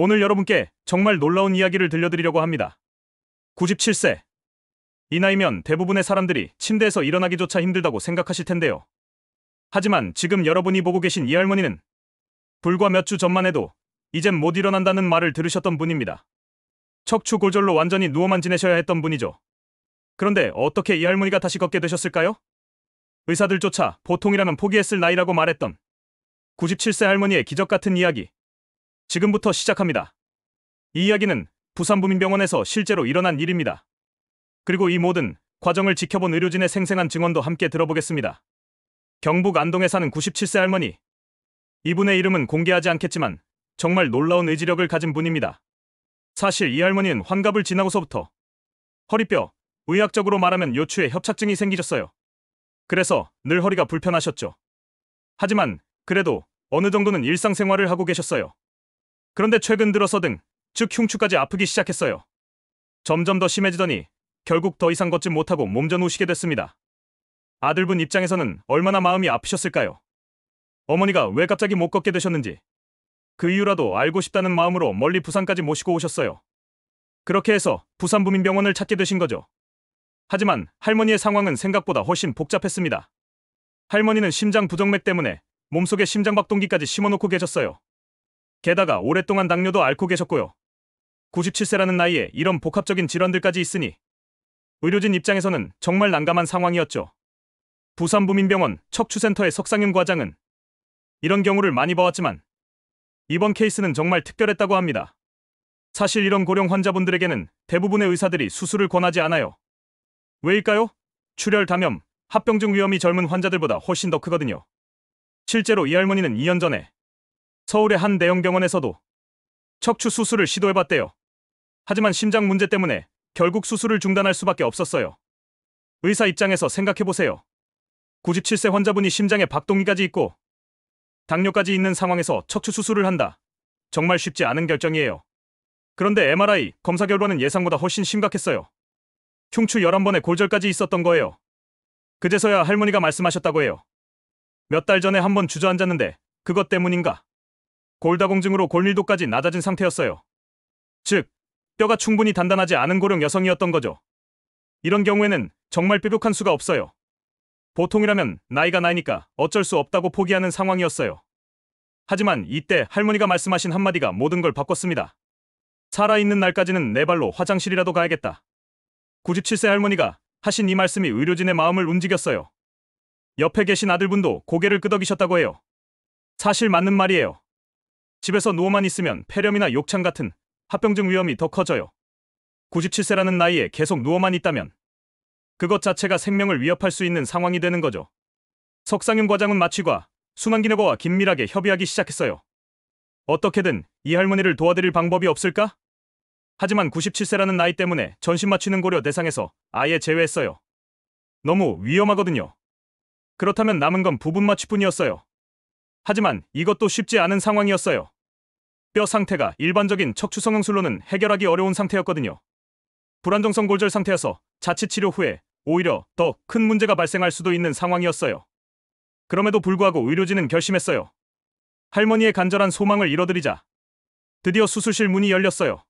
오늘 여러분께 정말 놀라운 이야기를 들려드리려고 합니다. 97세. 이 나이면 대부분의 사람들이 침대에서 일어나기조차 힘들다고 생각하실 텐데요. 하지만 지금 여러분이 보고 계신 이 할머니는 불과 몇 주 전만 해도 이젠 못 일어난다는 말을 들으셨던 분입니다. 척추 골절로 완전히 누워만 지내셔야 했던 분이죠. 그런데 어떻게 이 할머니가 다시 걷게 되셨을까요? 의사들조차 보통이라면 포기했을 나이라고 말했던 97세 할머니의 기적 같은 이야기. 지금부터 시작합니다. 이 이야기는 부산부민병원에서 실제로 일어난 일입니다. 그리고 이 모든 과정을 지켜본 의료진의 생생한 증언도 함께 들어보겠습니다. 경북 안동에 사는 97세 할머니. 이분의 이름은 공개하지 않겠지만 정말 놀라운 의지력을 가진 분입니다. 사실 이 할머니는 환갑을 지나고서부터 허리뼈, 의학적으로 말하면 요추에 협착증이 생기셨어요. 그래서 늘 허리가 불편하셨죠. 하지만 그래도 어느 정도는 일상생활을 하고 계셨어요. 그런데 최근 들어서 등, 즉 흉추까지 아프기 시작했어요. 점점 더 심해지더니 결국 더 이상 걷지 못하고 몸져 누우시게 됐습니다. 아들분 입장에서는 얼마나 마음이 아프셨을까요? 어머니가 왜 갑자기 못 걷게 되셨는지 그 이유라도 알고 싶다는 마음으로 멀리 부산까지 모시고 오셨어요. 그렇게 해서 부산부민병원을 찾게 되신 거죠. 하지만 할머니의 상황은 생각보다 훨씬 복잡했습니다. 할머니는 심장 부정맥 때문에 몸속에 심장박동기까지 심어놓고 계셨어요. 게다가 오랫동안 당뇨도 앓고 계셨고요. 97세라는 나이에 이런 복합적인 질환들까지 있으니 의료진 입장에서는 정말 난감한 상황이었죠. 부산부민병원 척추센터의 석상윤 과장은 이런 경우를 많이 봐왔지만 이번 케이스는 정말 특별했다고 합니다. 사실 이런 고령 환자분들에게는 대부분의 의사들이 수술을 권하지 않아요. 왜일까요? 출혈, 감염, 합병증 위험이 젊은 환자들보다 훨씬 더 크거든요. 실제로 이 할머니는 2년 전에 서울의 한 대형 병원에서도 척추 수술을 시도해봤대요. 하지만 심장 문제 때문에 결국 수술을 중단할 수밖에 없었어요. 의사 입장에서 생각해보세요. 97세 환자분이 심장에 박동기까지 있고 당뇨까지 있는 상황에서 척추 수술을 한다. 정말 쉽지 않은 결정이에요. 그런데 MRI 검사 결과는 예상보다 훨씬 심각했어요. 흉추 11번의 골절까지 있었던 거예요. 그제서야 할머니가 말씀하셨다고 해요. 몇 달 전에 한번 주저앉았는데 그것 때문인가? 골다공증으로 골밀도까지 낮아진 상태였어요. 즉, 뼈가 충분히 단단하지 않은 고령 여성이었던 거죠. 이런 경우에는 정말 뾰족한 수가 없어요. 보통이라면 나이가 나이니까 어쩔 수 없다고 포기하는 상황이었어요. 하지만 이때 할머니가 말씀하신 한마디가 모든 걸 바꿨습니다. 살아있는 날까지는 내 발로 화장실이라도 가야겠다. 97세 할머니가 하신 이 말씀이 의료진의 마음을 움직였어요. 옆에 계신 아들분도 고개를 끄덕이셨다고 해요. 사실 맞는 말이에요. 집에서 누워만 있으면 폐렴이나 욕창 같은 합병증 위험이 더 커져요. 97세라는 나이에 계속 누워만 있다면 그것 자체가 생명을 위협할 수 있는 상황이 되는 거죠. 석상윤 과장은 마취과 순환기내과와 긴밀하게 협의하기 시작했어요. 어떻게든 이 할머니를 도와드릴 방법이 없을까? 하지만 97세라는 나이 때문에 전신 마취는 고려 대상에서 아예 제외했어요. 너무 위험하거든요. 그렇다면 남은 건 부분 마취뿐이었어요. 하지만 이것도 쉽지 않은 상황이었어요. 뼈 상태가 일반적인 척추 성형술로는 해결하기 어려운 상태였거든요. 불안정성 골절 상태여서 자칫 치료 후에 오히려 더 큰 문제가 발생할 수도 있는 상황이었어요. 그럼에도 불구하고 의료진은 결심했어요. 할머니의 간절한 소망을 이뤄드리자. 드디어 수술실 문이 열렸어요.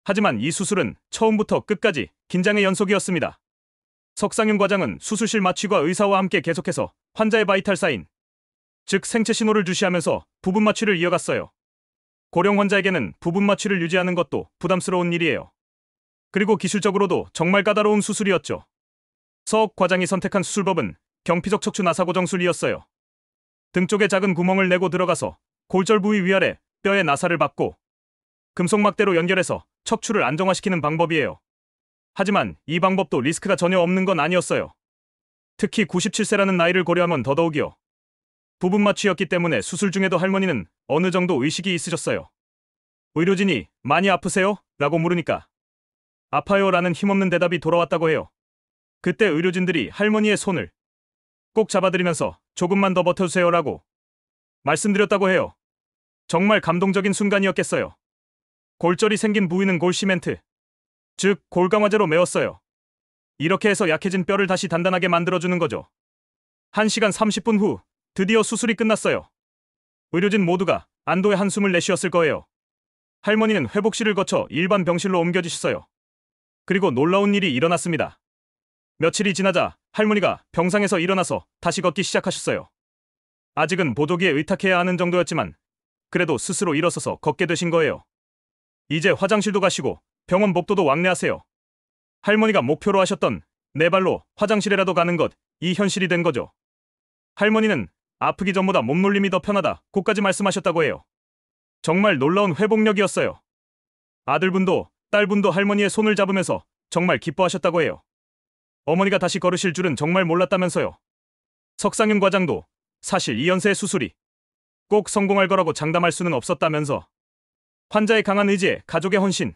하지만 이 수술은 처음부터 끝까지 긴장의 연속이었습니다. 석상윤 과장은 수술실 마취과 의사와 함께 계속해서 환자의 바이탈 사인, 즉 생체 신호를 주시하면서 부분 마취를 이어갔어요. 고령 환자에게는 부분 마취를 유지하는 것도 부담스러운 일이에요. 그리고 기술적으로도 정말 까다로운 수술이었죠. 석 과장이 선택한 수술법은 경피적 척추 나사 고정술이었어요. 등 쪽에 작은 구멍을 내고 들어가서 골절 부위 위아래 뼈에 나사를 박고 금속 막대로 연결해서 척추를 안정화시키는 방법이에요. 하지만 이 방법도 리스크가 전혀 없는 건 아니었어요. 특히 97세라는 나이를 고려하면 더더욱이요. 부분 마취였기 때문에 수술 중에도 할머니는 어느 정도 의식이 있으셨어요. 의료진이 많이 아프세요? 라고 물으니까 아파요 라는 힘없는 대답이 돌아왔다고 해요. 그때 의료진들이 할머니의 손을 꼭 잡아드리면서 조금만 더 버텨주세요 라고 말씀드렸다고 해요. 정말 감동적인 순간이었겠어요. 골절이 생긴 부위는 골시멘트, 즉 골강화제로 메웠어요. 이렇게 해서 약해진 뼈를 다시 단단하게 만들어주는 거죠. 1시간 30분 후 드디어 수술이 끝났어요. 의료진 모두가 안도의 한숨을 내쉬었을 거예요. 할머니는 회복실을 거쳐 일반 병실로 옮겨지셨어요. 그리고 놀라운 일이 일어났습니다. 며칠이 지나자 할머니가 병상에서 일어나서 다시 걷기 시작하셨어요. 아직은 보조기에 의탁해야 하는 정도였지만 그래도 스스로 일어서서 걷게 되신 거예요. 이제 화장실도 가시고 병원 복도도 왕래하세요. 할머니가 목표로 하셨던 네 발로 화장실에라도 가는 것, 이 현실이 된 거죠. 할머니는 아프기 전보다 몸놀림이 더 편하다, 고까지 말씀하셨다고 해요. 정말 놀라운 회복력이었어요. 아들분도 딸분도 할머니의 손을 잡으면서 정말 기뻐하셨다고 해요. 어머니가 다시 걸으실 줄은 정말 몰랐다면서요. 석상윤 과장도 사실 이 연세의 수술이 꼭 성공할 거라고 장담할 수는 없었다면서 환자의 강한 의지에 가족의 헌신,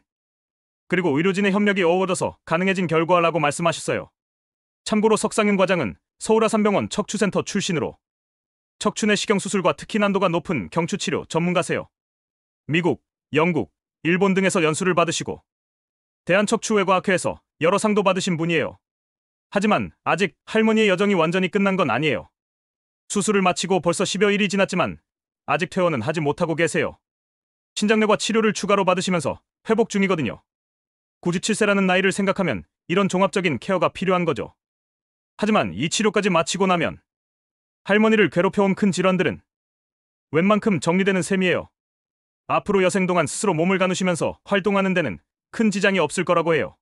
그리고 의료진의 협력이 어우러져서 가능해진 결과라고 말씀하셨어요. 참고로 석상윤 과장은 서울아산병원 척추센터 출신으로 척추 내시경 수술과 특히 난도가 높은 경추치료 전문가세요. 미국, 영국, 일본 등에서 연수를 받으시고 대한척추외과학회에서 여러 상도 받으신 분이에요. 하지만 아직 할머니의 여정이 완전히 끝난 건 아니에요. 수술을 마치고 벌써 10여일이 지났지만 아직 퇴원은 하지 못하고 계세요. 신장내과 치료를 추가로 받으시면서 회복 중이거든요. 97세라는 나이를 생각하면 이런 종합적인 케어가 필요한 거죠. 하지만 이 치료까지 마치고 나면 할머니를 괴롭혀온 큰 질환들은 웬만큼 정리되는 셈이에요. 앞으로 여생 동안 스스로 몸을 가누시면서 활동하는 데는 큰 지장이 없을 거라고 해요.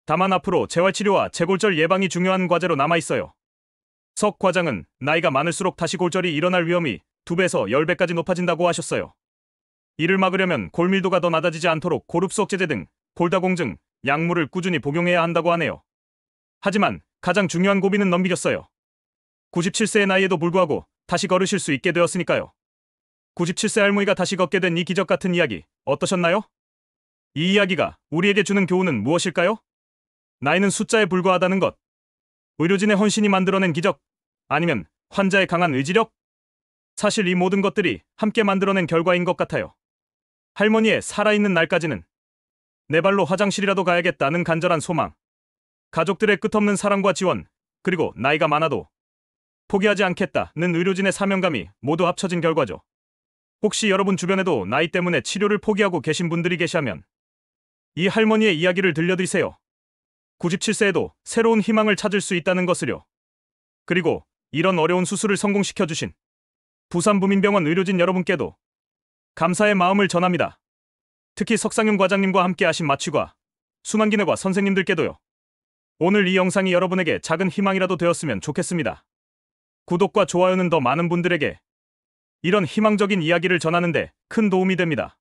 다만 앞으로 재활치료와 재골절 예방이 중요한 과제로 남아있어요. 석 과장은 나이가 많을수록 다시 골절이 일어날 위험이 2배에서 10배까지 높아진다고 하셨어요. 이를 막으려면 골밀도가 더 낮아지지 않도록 고릅수억제제 등 골다공증, 약물을 꾸준히 복용해야 한다고 하네요. 하지만 가장 중요한 고비는 넘기셨어요. 97세의 나이에도 불구하고 다시 걸으실 수 있게 되었으니까요. 97세 할머니가 다시 걷게 된 이 기적 같은 이야기 어떠셨나요? 이 이야기가 우리에게 주는 교훈은 무엇일까요? 나이는 숫자에 불과하다는 것. 의료진의 헌신이 만들어낸 기적, 아니면 환자의 강한 의지력? 사실 이 모든 것들이 함께 만들어낸 결과인 것 같아요. 할머니의 살아있는 날까지는 내 발로 화장실이라도 가야겠다는 간절한 소망, 가족들의 끝없는 사랑과 지원, 그리고 나이가 많아도 포기하지 않겠다는 의료진의 사명감이 모두 합쳐진 결과죠. 혹시 여러분 주변에도 나이 때문에 치료를 포기하고 계신 분들이 계시다면 이 할머니의 이야기를 들려드리세요. 97세에도 새로운 희망을 찾을 수 있다는 것을요. 그리고 이런 어려운 수술을 성공시켜주신 부산부민병원 의료진 여러분께도 감사의 마음을 전합니다. 특히 석상윤 과장님과 함께 하신 마취과 순환기내과 선생님들께도요. 오늘 이 영상이 여러분에게 작은 희망이라도 되었으면 좋겠습니다. 구독과 좋아요는 더 많은 분들에게 이런 희망적인 이야기를 전하는데 큰 도움이 됩니다.